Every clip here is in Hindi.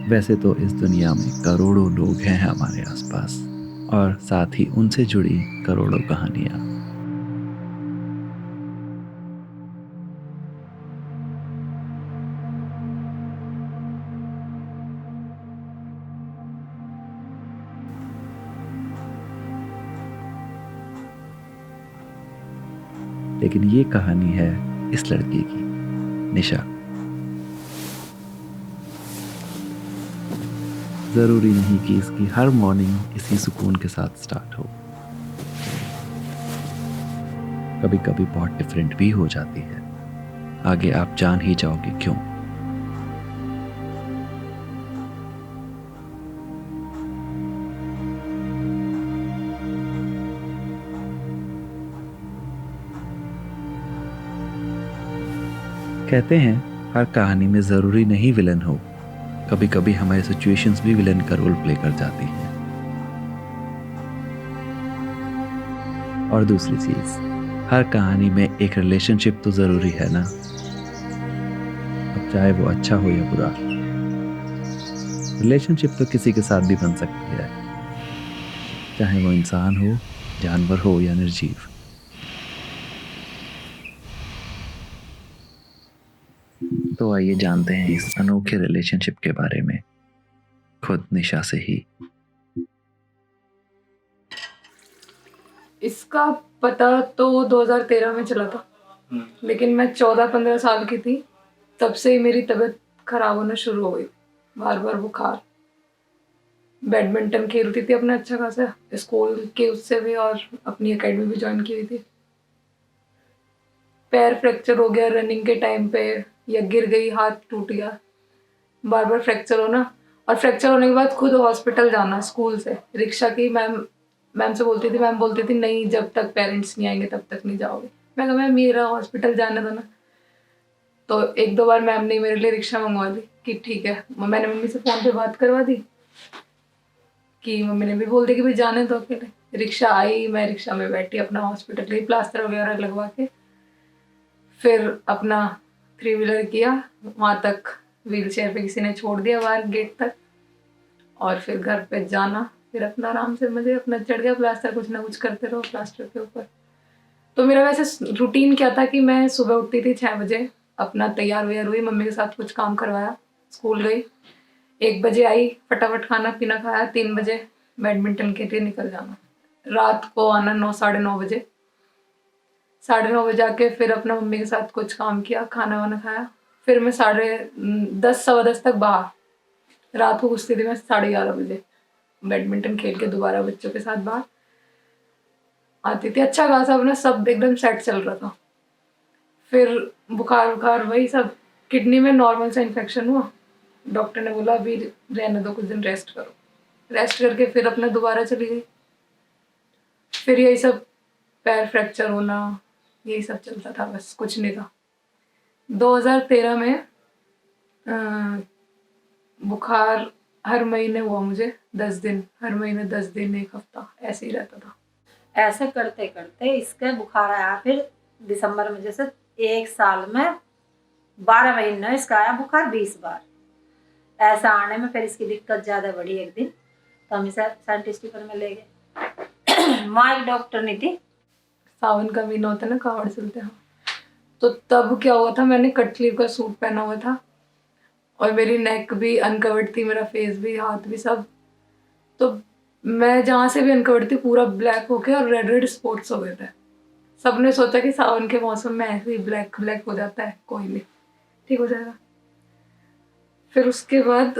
वैसे तो इस दुनिया में करोड़ों लोग हैं हमारे आसपास और साथ ही उनसे जुड़ी करोड़ों कहानियाँ। लेकिन ये कहानी है इस लड़की की, निशा। ज़रूरी नहीं कि इसकी हर मॉर्निंग इसी सुकून के साथ स्टार्ट हो। कभी कभी बहुत डिफरेंट भी हो जाती है। आगे आप जान ही जाओगे क्यों। कहते हैं हर कहानी में ज़रूरी नहीं विलन हो। कभी कभी हमारी सिचुएशंस भी विलन का रोल प्ले कर जाती हैं। और दूसरी चीज़, हर कहानी में एक रिलेशनशिप तो ज़रूरी है ना। अब चाहे वो अच्छा हो या बुरा, रिलेशनशिप तो किसी के साथ भी बन सकती है, चाहे वो इंसान हो, जानवर हो या निर्जीव। तो आइए जानते हैं इस अनोखे रिलेशनशिप के बारे में, खुद निशा से ही। इसका पता तो 2013 में चला था, लेकिन मैं 14-15 साल की थी। तब से ही मेरी तबीयत खराब होना शुरू हो गई, बार बार बुखार। बैडमिंटन खेलती थी अपना अच्छा खासा, स्कूल के उससे भी, और अपनी एकेडमी भी ज्वाइन की हुई थी। पैर फ्रैक्चर हो गया रनिंग के टाइम पे, या गिर गई हाथ टूट गया, बार बार फ्रैक्चर होना। और फ्रैक्चर होने के बाद खुद हॉस्पिटल जाना स्कूल से, रिक्शा की मैम मैम से बोलती थी, मैम बोलती थी नहीं जब तक पेरेंट्स नहीं आएंगे तब तक नहीं जाओगे। मैं कहा मैम मेरा हॉस्पिटल जाना था ना। तो एक दो बार मैम ने मेरे लिए रिक्शा मंगवा दी कि ठीक है। मैंने मम्मी से फ़ोन पे बात करवा दी कि मम्मी ने भी बोल दिया कि भाई जाने दो अकेले। रिक्शा आई, मैं रिक्शा में बैठी, अपना हॉस्पिटल गई, प्लास्टर वगैरह लगवा के फिर अपना 3 व्हीलर किया वहाँ तक। व्हील चेयर पे किसी ने छोड़ दिया बाहर गेट तक, और फिर घर पे जाना। फिर अपना आराम से मजे अपना चढ़ गया प्लास्टर, कुछ ना कुछ करते रहो प्लास्टर के ऊपर। तो मेरा वैसे रूटीन क्या था कि मैं सुबह उठती थी 6 बजे, अपना तैयार वैयार हुई, मम्मी के साथ कुछ काम करवाया, स्कूल गई, 1 बजे आई, फटाफट खाना पीना खाया, 3 बजे बैडमिंटन के लिए निकल जाना। रात को आना 9 साढ़े 9 बजे। 9:30 बजे आके फिर अपना मम्मी के साथ कुछ काम किया, खाना वाना खाया। फिर मैं 10:30 सवा 10 तक बाहर। रात को घुसती थी मैं 11:30 बजे, बैडमिंटन खेल के दोबारा बच्चों के साथ बाहर आती थी। अच्छा खासा अपना सब एकदम सेट चल रहा था। फिर बुखार बुखार वही सब, किडनी में नॉर्मल सा इन्फेक्शन हुआ। डॉक्टर ने बोला अभी रहने दो, कुछ दिन रेस्ट करो। रेस्ट करके फिर अपना दोबारा चली गई। फिर यही सब, पैर फ्रैक्चर होना, यही सब चलता था, बस कुछ नहीं था। 2013 में बुखार हर महीने हुआ मुझे, 10 दिन, हर महीने 10 दिन, एक हफ्ता ऐसे ही रहता था। ऐसे करते करते इसके बुखार आया फिर दिसंबर में, जैसे 1 साल में 12 महीने इसका आया बुखार 20 बार। ऐसा आने में फिर इसकी दिक्कत ज़्यादा बढ़ी। एक दिन तो हम इसे साइंटिस्टिकल में ले गए। वहाँ एक डॉक्टर नहीं थी। सावन का महीना होता है ना, कावड़ चलते हैं। तो तब क्या हुआ था, मैंने कट स्लीव का सूट पहना हुआ था और मेरी नेक भी अनकवर्ड थी, मेरा फेस भी, हाथ भी, सब। तो मैं जहाँ से भी अनकवर्ड थी पूरा ब्लैक हो गया और रेड रेड स्पॉट्स हो गए थे। सबने सोचा कि सावन के मौसम में ऐसे ही ब्लैक ब्लैक हो जाता है, कोई नहीं, ठीक हो जाएगा। फिर उसके बाद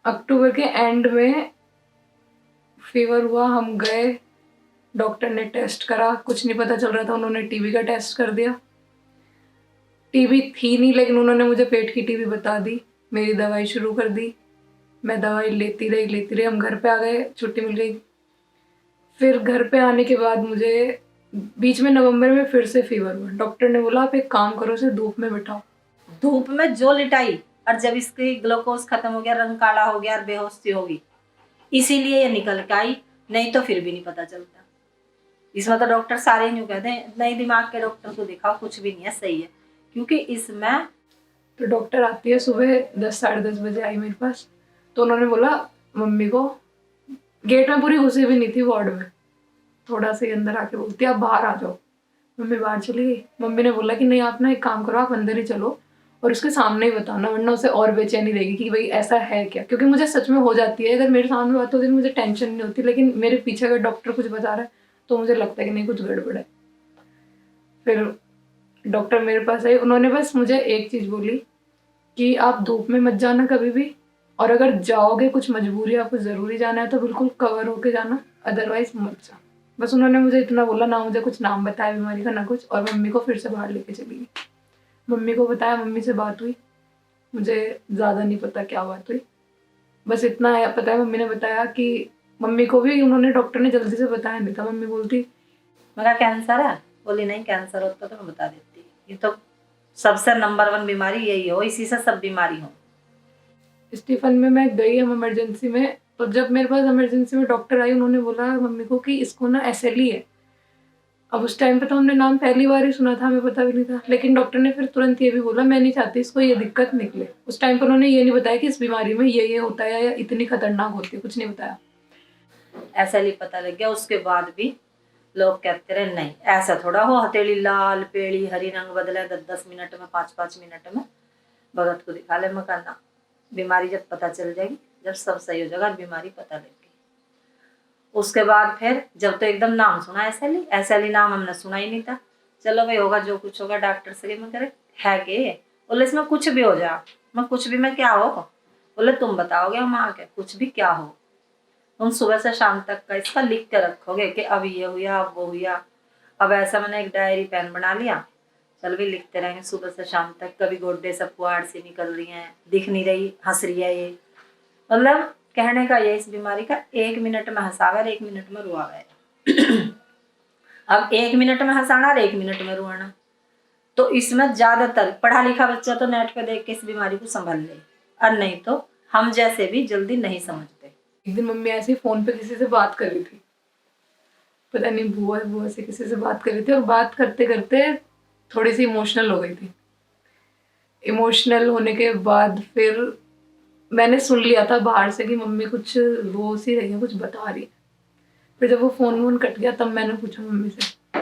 अक्टूबर के एंड में फीवर हुआ, हम गए, डॉक्टर ने टेस्ट करा, कुछ नहीं पता चल रहा था। उन्होंने टीबी का टेस्ट कर दिया। टीबी थी नहीं, लेकिन उन्होंने मुझे पेट की टीबी बता दी। मेरी दवाई शुरू कर दी, मैं दवाई लेती रही। हम घर पे आ गए, छुट्टी मिल गई। फिर घर पे आने के बाद मुझे बीच में नवंबर में फिर से फीवर हुआ। डॉक्टर ने बोला आप एक काम करो, इसे धूप में बिठाओ। धूप में जो लिटाई, और जब इसकी ग्लूकोज खत्म हो गया, रंग काला हो गया और बेहोश सी होगी, इसीलिए ये निकल के आई, नहीं तो फिर भी नहीं पता चलता। इसमें तो डॉक्टर सारे यूँ कहते हैं नहीं, दिमाग के डॉक्टर को दिखाओ, कुछ भी नहीं है, सही है। क्योंकि इसमें तो डॉक्टर आती है सुबह 10 साढ़े 10 बजे आई मेरे पास। तो उन्होंने बोला मम्मी को, गेट में पूरी घुसी भी नहीं थी वार्ड में, थोड़ा सा ही अंदर आके बोलती आप बाहर आ जाओ। मम्मी बाहर चली गई। मम्मी ने बोला कि नहीं आप ना एक काम करो, आप अंदर ही चलो और उसके सामने ही बताना, वरना उसे और बेचैनी रहेगी कि भाई ऐसा है क्या। क्योंकि मुझे सच में हो जाती है, अगर मेरे सामने बात होती है मुझे टेंशन नहीं होती, लेकिन मेरे पीछे अगर डॉक्टर कुछ बता रहा है तो मुझे लगता है कि नहीं कुछ गड़बड़ है। फिर डॉक्टर मेरे पास आई, उन्होंने बस मुझे एक चीज़ बोली कि आप धूप में मत जाना कभी भी, और अगर जाओगे कुछ मजबूरी आपको ज़रूरी जाना है तो बिल्कुल कवर होके जाना, अदरवाइज मत जाओ। बस उन्होंने मुझे इतना बोला, ना मुझे कुछ नाम बताया बीमारी का ना कुछ, और मम्मी को फिर से बाहर लेके चली गई। मम्मी को बताया, मम्मी से बात हुई, मुझे ज़्यादा नहीं पता क्या बात हुई, बस इतना है पता है मम्मी ने बताया कि मम्मी को भी उन्होंने डॉक्टर ने जल्दी से बताया नहीं था। मम्मी बोलती मेरा कैंसर है, बोली नहीं कैंसर होता तो मैं बता देती, ये तो सबसे नंबर 1 बीमारी यही हो, इसी से सब बीमारी हो। स्टीफन में मैं गई हम इमरजेंसी में, तो जब मेरे पास इमरजेंसी में डॉक्टर आई उन्होंने बोला मम्मी को कि इसको ना SLE है। अब उस टाइम पे तो हमने नाम पहली बार ही सुना था, हमें पता भी नहीं था, लेकिन डॉक्टर ने फिर तुरंत ये भी बोला मैं नहीं चाहती इसको ये दिक्कत निकले। उस टाइम पर उन्होंने ये नहीं बताया कि इस बीमारी में ये होता है या इतनी खतरनाक होती है, कुछ नहीं बताया। ऐसा ही पता लग गया। उसके बाद भी लोग कहते रहे नहीं ऐसा थोड़ा हो, हथेली लाल पेड़ी हरी रंग बदले 10-10 मिनट में, 5-5 मिनट में, भगत को दिखा ले। मकाना बीमारी जब पता चल जाएगी, जब सब सही हो जाएगा, बीमारी पता लग गई। उसके बाद फिर जब तो एकदम नाम सुना SLE नाम हमने सुना ही नहीं था। चलो भाई होगा जो कुछ होगा, डॉक्टर से मैं करे है के बोले इसमें कुछ भी हो जा। मैं कुछ भी में क्या हो, बोले तुम बताओगे हम आके कुछ भी क्या हो, तुम सुबह से शाम तक का इसका लिख के रखोगे कि अब ये हुआ अब वो हुआ। अब ऐसा मैंने एक डायरी पेन बना लिया, चल भी लिखते रहेंगे सुबह से शाम तक। कभी गोड्डे सब पुआड़ से निकल रही हैं, दिख नहीं रही, हंस रही है, ये मतलब कहने का ये इस बीमारी का 1 मिनट में हंसावे और 1 मिनट में रुआवे। अब 1 मिनट में हंसाना और 1 मिनट में रुआना, तो इसमें ज्यादातर पढ़ा लिखा बच्चा तो नेट पे देख के इस बीमारी को संभाल ले, और नहीं तो हम जैसे भी जल्दी नहीं समझते। एक दिन मम्मी ऐसे ही फोन पे किसी से बात कर रही थी, पता नहीं बुआ से किसी से बात कर रही थी, और बात करते करते थोड़ी सी इमोशनल हो गई थी। इमोशनल होने के बाद फिर मैंने सुन लिया था बाहर से कि मम्मी कुछ रो सी रही है, कुछ बता रही है। फिर जब वो फोन कट गया तब मैंने पूछा मम्मी से,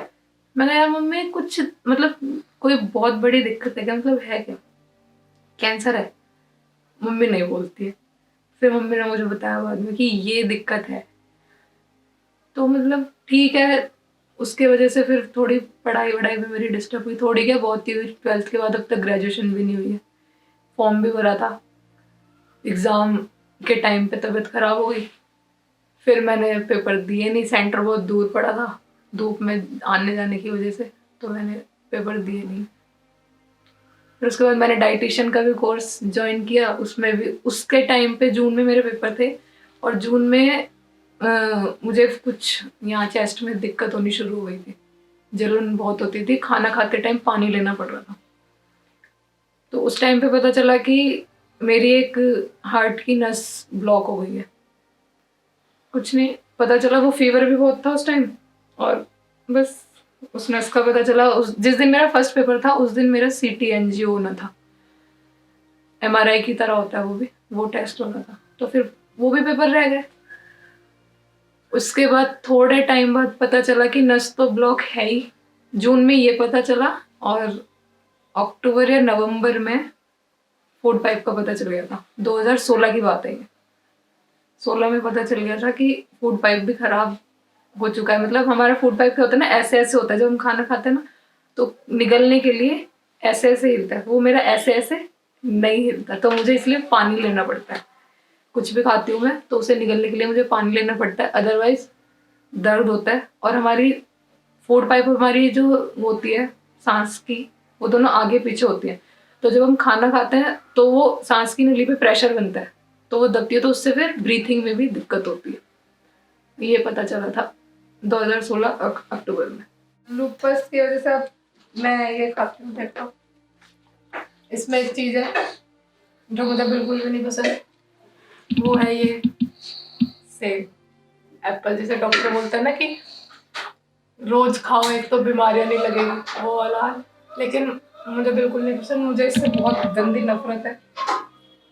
मैंने यार मम्मी कुछ मतलब कोई बहुत बड़ी दिक्कत है क्या, मतलब है क्या, कैंसर है? मम्मी नहीं बोलती है। फिर मम्मी ने मुझे बताया बाद में कि ये दिक्कत है। तो मतलब ठीक है, उसके वजह से फिर थोड़ी पढ़ाई वढ़ाई में मेरी डिस्टर्ब हुई, थोड़ी क्या बहुत ही हुई। 12th के बाद अब तक ग्रेजुएशन भी नहीं हुई है। फॉर्म भी भरा था, एग्ज़ाम के टाइम पे तबीयत खराब हो गई, फिर मैंने पेपर दिए नहीं, सेंटर बहुत दूर पड़ा था धूप में आने जाने की वजह से, तो मैंने पेपर दिए नहीं। फिर उसके बाद मैंने डाइटिशियन का भी कोर्स ज्वाइन किया, उसमें भी उसके टाइम पे जून में मेरे पेपर थे, और जून में मुझे कुछ यहाँ चेस्ट में दिक्कत होनी शुरू हो गई थी, जलन बहुत होती थी, खाना खाते टाइम पानी लेना पड़ रहा था। तो उस टाइम पे पता चला कि मेरी एक हार्ट की नस ब्लॉक हो गई है। कुछ नहीं पता चला, वो फीवर भी बहुत था उस टाइम, और बस उस नस का पता चला जिस दिन मेरा फर्स्ट पेपर था, उस दिन मेरा CT एंजियो होना था, MRI की तरह होता है वो टेस्ट होना था। तो फिर वो भी पेपर रह गए। उसके बाद थोड़े टाइम बाद पता चला कि नस तो ब्लॉक है ही, जून में ये पता चला, और अक्टूबर या नवंबर में फूड पाइप का पता चल गया था। 2016 की बात है ये। 16 में पता चल गया था कि फूड पाइप भी खराब हो चुका है। मतलब हमारा फूड पाइप क्या होता है ना, ऐसे ऐसे होता है, जब हम खाना खाते हैं ना तो निगलने के लिए ऐसे ऐसे हिलता है, वो मेरा ऐसे ऐसे नहीं हिलता, तो मुझे इसलिए पानी लेना पड़ता है। कुछ भी खाती हूँ मैं तो उसे निगलने के लिए मुझे पानी लेना पड़ता है, अदरवाइज दर्द होता है। और हमारी फूड पाइप हमारी जो होती है सांस की, वो दोनों आगे पीछे होती है, तो जब हम खाना खाते हैं तो वो सांस की नली पे प्रेशर बनता है, तो वो दबती है, तो उससे फिर ब्रीथिंग में भी दिक्कत होती है। ये पता चला था 2016 अक्टूबर में। लूपस की वजह से अब मैं ये खाती हूँ, देखो इसमें एक चीज़ है जो मुझे बिल्कुल भी नहीं पसंद, वो है ये सेब, एप्पल। जैसे डॉक्टर बोलता है ना कि रोज खाओ एक तो बीमारियां नहीं लगेगी, वो वाला। लेकिन मुझे बिल्कुल नहीं पसंद, मुझे इससे बहुत गंदी नफरत है,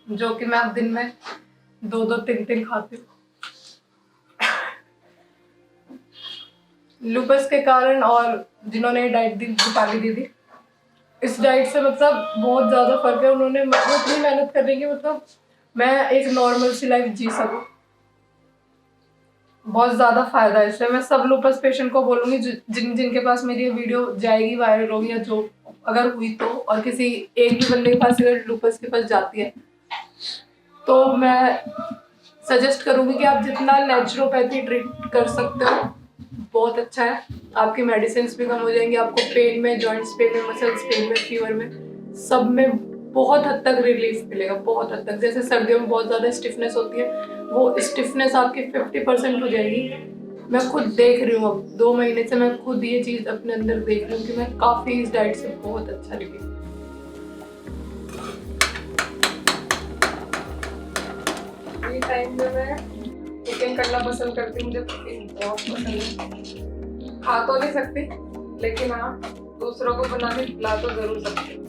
जो कि मैं अब दिन में 2-2 3-3 खाती हूँ। लूपस के कारण, और जिन्होंने डाइट दी, दीपाली दीदी, इस डाइट से मतलब बहुत ज़्यादा फर्क है। उन्होंने इतनी मेहनत कर रही है कि मतलब मैं एक नॉर्मल सी लाइफ जी सकूँ। बहुत ज़्यादा फायदा है इससे। मैं सब लूपस पेशेंट को बोलूँगी जिनके पास मेरी ये वीडियो जाएगी, वायरल होगी, या जो अगर हुई तो, और किसी एक भी बंदे के पास अगर लूपस के पास जाती है, तो मैं सजेस्ट करूँगी कि आप जितना नेचुरोपैथी ट्रीट कर सकते हो बहुत अच्छा है। आपकी मेडिसिन भी कम हो जाएंगी, आपको पेन में, जॉइंट्स पेन में, मसल्स पेन में, फीवर में, सब में बहुत हद तक रिलीफ मिलेगा, बहुत हद तक। जैसे सर्दियों में बहुत ज़्यादा स्टिफनेस होती है, वो स्टिफनेस आपकी 50% हो जाएगी। मैं खुद देख रही हूँ, अब 2 महीने से मैं खुद ये चीज़ अपने अंदर देख रही हूँ कि मैं काफ़ी इस डाइट से बहुत अच्छा रिलीफ। ये टाइम में मैं कुकिंग करना पसंद करती हूँ, मुझे कुकिंग बहुत पसंद है। खा तो नहीं सकती, लेकिन हाँ दूसरों को बना के खिला तो जरूर सकती हूँ।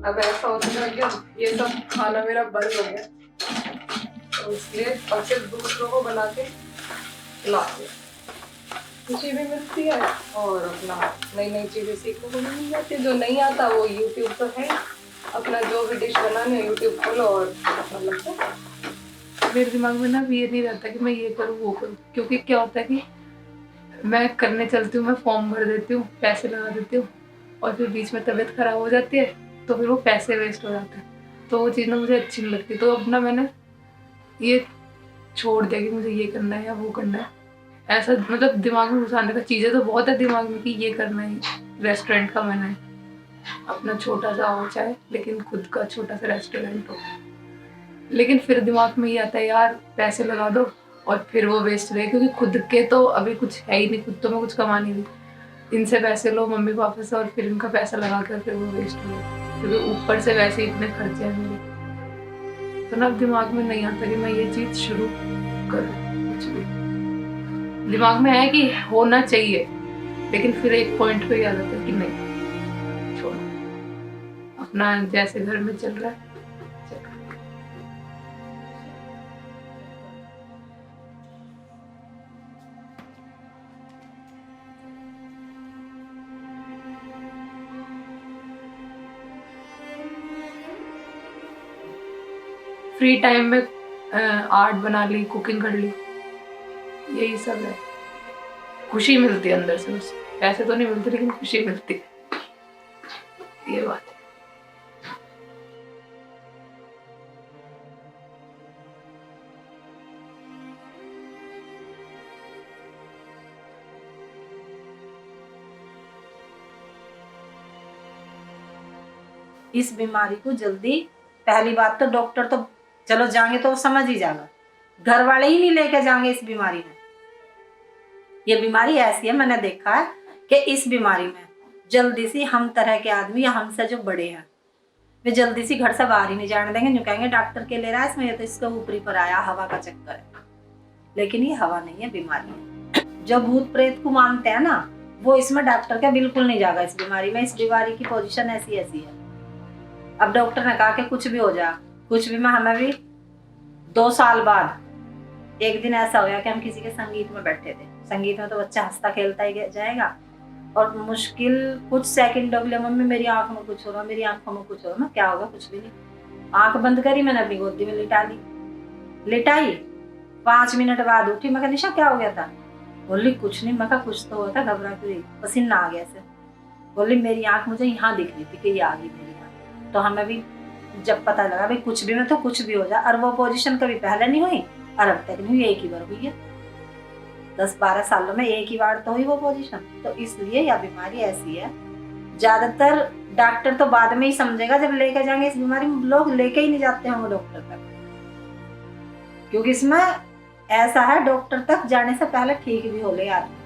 अब ऐसा होता है कि ये सब खाना मेरा बंद हो गया, तो इसलिए और सिर्फ दूसरों को बना के खिलाती हूँ। खुशी भी मिलती है और अपना नई नई चीज़ें सीखने को भी मिल जाती है। जो नहीं आता वो यूट्यूब तो है, अपना जो भी डिश बनाने यूट्यूब खोलो और अपना लगता है। मेरे दिमाग में ना भी ये नहीं रहता कि मैं ये करूँ वो करूँ, क्योंकि क्या होता है कि मैं करने चलती हूँ, मैं फॉर्म भर देती हूँ, पैसे लगा देती हूँ, और फिर बीच में तबीयत खराब हो जाती है, तो फिर वो पैसे वेस्ट हो जाते हैं। तो वो चीज़ ना मुझे अच्छी नहीं लगती। तो अब ना मैंने ये छोड़ दिया कि मुझे ये करना है या वो करना है। ऐसा मतलब दिमाग में घुसाने का चीज़ें तो बहुत है दिमाग में कि ये करना है। रेस्टोरेंट का मैंने अपना छोटा सा हो चाहे, लेकिन खुद का छोटा सा रेस्टोरेंट हो। लेकिन फिर दिमाग में ये आता है यार पैसे लगा दो और फिर वो वेस्ट रहे, क्योंकि खुद के तो अभी कुछ है ही नहीं, खुद तो मैं कुछ कमा नहीं रही। इनसे पैसे लो मम्मी पापा से, और फिर इनका पैसा लगा कर फिर वो वेस्ट हो गया, क्योंकि ऊपर से वैसे इतने खर्चे हैं मेरे। तो ना दिमाग में नहीं आता कि मैं ये चीज़ शुरू करूँ। कुछ भी दिमाग में है कि होना चाहिए, लेकिन फिर एक पॉइंट पे याद आता है कि नहीं, छोड़ो, अपना जैसे घर में चल रहा है चल रहा है। फ्री टाइम में आर्ट बना ली, कुकिंग कर ली, यही सब है। खुशी मिलती है अंदर से, बस पैसे तो नहीं मिलते लेकिन खुशी मिलती है, ये बात है। इस बीमारी को जल्दी, पहली बात तो डॉक्टर तो चलो जाएंगे तो समझ ही जाएगा, घर वाले ही नहीं लेके जाएंगे इस बीमारी में। ये बीमारी ऐसी है, मैंने देखा है कि इस बीमारी में जल्दी सी हम तरह के आदमी या हमसे जो बड़े हैं वे जल्दी सी घर से बाहर ही नहीं जाने देंगे। जो कहेंगे डॉक्टर के ले रहा है इसमें, ये तो इसका ऊपरी पर आया, हवा का चक्कर है। लेकिन ये हवा नहीं है, बीमारी है। जो भूत प्रेत को मानते हैं ना, वो इसमें डॉक्टर का बिल्कुल नहीं जाएगा इस बीमारी में। इस बीमारी की पोजीशन ऐसी ऐसी है। अब डॉक्टर ने कहा कि कुछ भी हो जाए, कुछ भी में हमें भी 2 साल बाद एक दिन ऐसा होया कि हम किसी के संगीत में बैठे थे। संगीत में तो बच्चा हंसता खेलता ही जाएगा, और मुश्किल कुछ सेकंडों के लिए मम्मी मेरी आंख में कुछ हो रहा, मेरी आंखों में कुछ हो रहा। मैं क्या होगा, कुछ भी नहीं। आंख बंद करी, मैंने अपनी गोदी में लिटा ली, लिटाई। 5 मिनट बाद उठी, मैं कहा निशा क्या हो गया था? बोली कुछ नहीं। मैं कहा कुछ तो होता, घबरा क्यों, पसीना आ गया से। बोली मेरी आंख मुझे यहाँ दिख रही थी कि ये आ गई मेरी आंख। तो हमें भी जब पता लगा भाई कुछ भी में तो कुछ भी हो जाए, और वो पोजीशन कभी पहले नहीं हुई और अब तक नहीं हुई, एक ही बार हुई है। 10-12 सालों में एक ही बार तो हुई वो पोजीशन। तो इसलिए यह बीमारी ऐसी है, ज्यादातर डॉक्टर तो बाद में ही समझेगा जब लेके जाएंगे इस बीमारी में। लोग लेके ही नहीं जाते होंगे डॉक्टर तक, क्योंकि इसमें ऐसा है डॉक्टर तक जाने से पहले ठीक भी हो ले आदमी।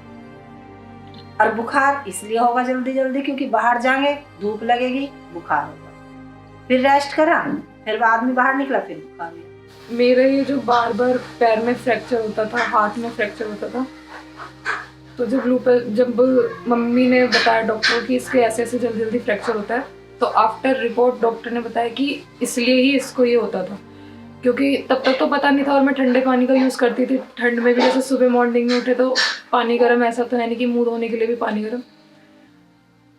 और बुखार इसलिए होगा जल्दी जल्दी क्योंकि बाहर जाएंगे, धूप लगेगी, बुखार होगा, फिर रेस्ट करा, फिर आदमी बाहर निकला, फिर बुखार हुआ। मेरे ये जो बार बार पैर में फ्रैक्चर होता था, हाथ में फ्रैक्चर होता था, तो जब मम्मी ने बताया डॉक्टर कि इसके ऐसे ऐसे जल्दी जल्दी फ्रैक्चर होता है, तो आफ्टर रिपोर्ट डॉक्टर ने बताया कि इसलिए ही इसको ये होता था, क्योंकि तब तक तो पता नहीं था और मैं ठंडे पानी का यूज़ करती थी। ठंड में भी जैसे सुबह मॉर्निंग में उठे तो पानी गर्म, ऐसा तो है नहीं कि मुँह धोने के लिए भी पानी गर्म।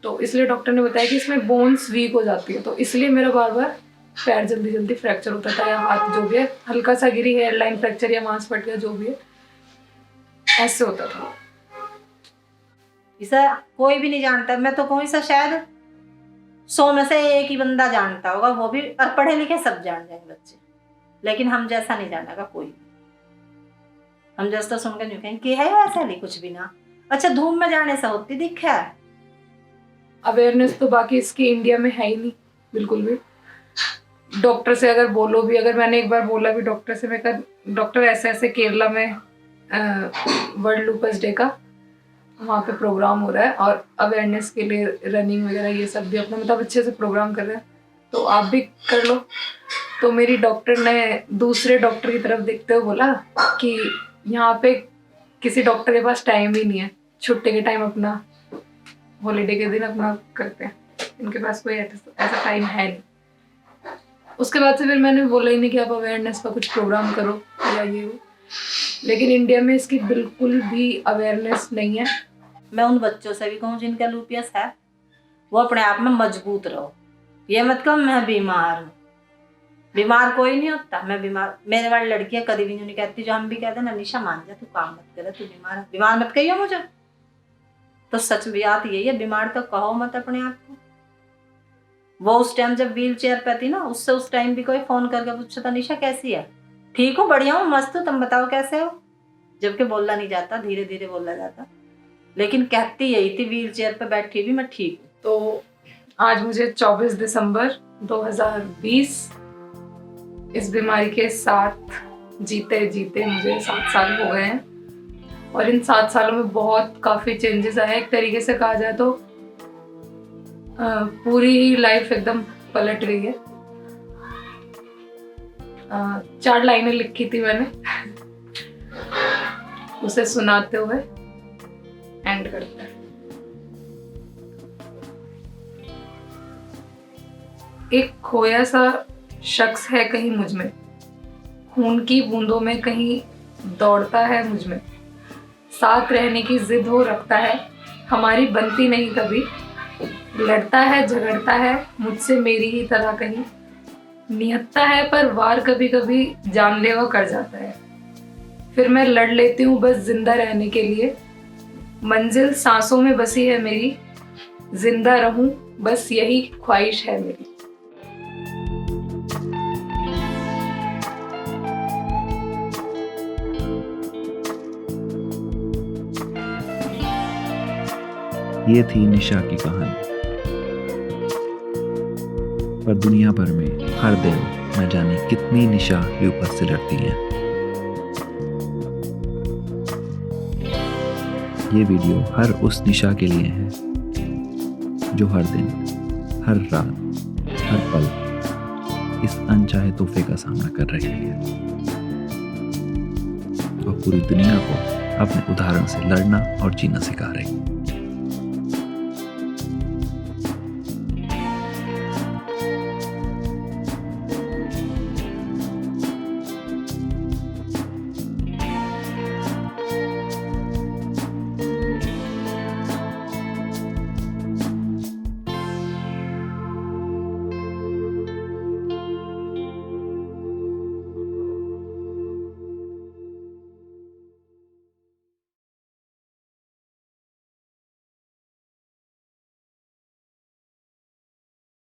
तो इसलिए डॉक्टर ने बताया कि इसमें बोन्स वीक हो जाती है, तो इसलिए मेरा बार बार पैर जल्दी जल्दी फ्रैक्चर होता था, या हाथ जो भी है हल्का सा गिरी, हेयर लाइन फ्रैक्चर या मांस फट गया, जो भी है ऐसे होता था। इसे कोई भी नहीं जानता। मैं तो कहूँ इसे शायद 100 में से एक ही बंदा जानता होगा, वो भी, और पढ़े लिखे सब जान जाएंगे बच्चे, लेकिन हम जैसा नहीं जानेगा कोई भी। हम जैसा तो सुनकर नहीं कहेंगे कि है ऐसा नहीं, कुछ भी ना। अच्छा, धूम में जाने से होती दिख है अवेयरनेस तो बाकी इसकी इंडिया में है ही नहीं बिल्कुल भी। डॉक्टर से अगर बोलो भी, अगर मैंने एक बार बोला भी डॉक्टर से, मैं कहा डॉक्टर ऐसे ऐसे केरला में वर्ल्ड लूपस डे का वहाँ पे प्रोग्राम हो रहा है और अवेयरनेस के लिए रनिंग वगैरह ये सब भी अपना मतलब अच्छे से प्रोग्राम कर रहे हैं, तो आप भी कर लो। तो मेरी डॉक्टर ने दूसरे डॉक्टर की तरफ देखते हुए बोला कि यहाँ पे किसी डॉक्टर के पास टाइम ही नहीं है, छुट्टी के टाइम अपना, हॉलीडे के दिन अपना करते हैं, इनके पास कोई ऐसा टाइम है नहीं। उसके बाद से फिर मैंने बोला ही नहीं कि आप अवेयरनेस का कुछ प्रोग्राम करो या ये हो, लेकिन इंडिया में इसकी बिल्कुल भी अवेयरनेस नहीं है। मैं उन बच्चों से भी कहूँ जिनका लूपियस है, वो अपने आप में मजबूत रहो। ये मत कहो मैं बीमार हूँ, बीमार कोई नहीं होता। मैं बीमार, मेरे वाली लड़कियां कभी भी नहीं कहती, जो हम भी कहते ना, निशा मान जा, तू काम मत करे, तू बीमार है, बीमार मत कहियो मुझे। तो सच बात यही है, बीमार तो कहो मत अपने आप को। वो उस टाइम जब व्हील चेयर पे थी ना, उससे उस टाइम भी कोई फोन करके पूछता था निशा कैसी है, ठीक हूँ, बढ़िया हूँ, मस्त हूँ, तुम बताओ कैसे हो, जबकि बोलना नहीं जाता, धीरे धीरे बोला जाता, लेकिन कहती यही थी व्हील चेयर पे बैठी भी मैं ठीक हूँ। तो आज मुझे 24 दिसंबर 2020 इस बीमारी के साथ जीते जीते मुझे 7 साल हो गए हैं, और इन 7 सालों में बहुत काफ़ी चेंजेस आए हैं। एक तरीके से कहा जाए तो पूरी लाइफ एकदम पलट गई है। 4 लाइनें लिखी थी मैंने उसे सुनाते हुए एंड करते हैं। एक खोया सा शख्स है कहीं मुझ में, खून की बूंदों में कहीं दौड़ता है मुझ में, साथ रहने की जिद हो रखता है, हमारी बनती नहीं कभी, लड़ता है झगड़ता है मुझसे मेरी ही तरह कहीं, निहत्ता है पर वार कभी कभी जानलेवा कर जाता है, फिर मैं लड़ लेती हूँ बस जिंदा रहने के लिए, मंजिल सांसों में बसी है मेरी, जिंदा रहूं बस यही ख्वाहिश है मेरी। ये थी निशा की कहानी। पर दुनिया भर में हर दिन न जाने कितनी निशा लूपस से लड़ती हैं। ये वीडियो हर उस निशा के लिए है जो हर दिन, हर रात, हर पल इस अनचाहे तोहफे का सामना कर रही है और पूरी दुनिया को अपने उदाहरण से लड़ना और जीना सिखा रही है।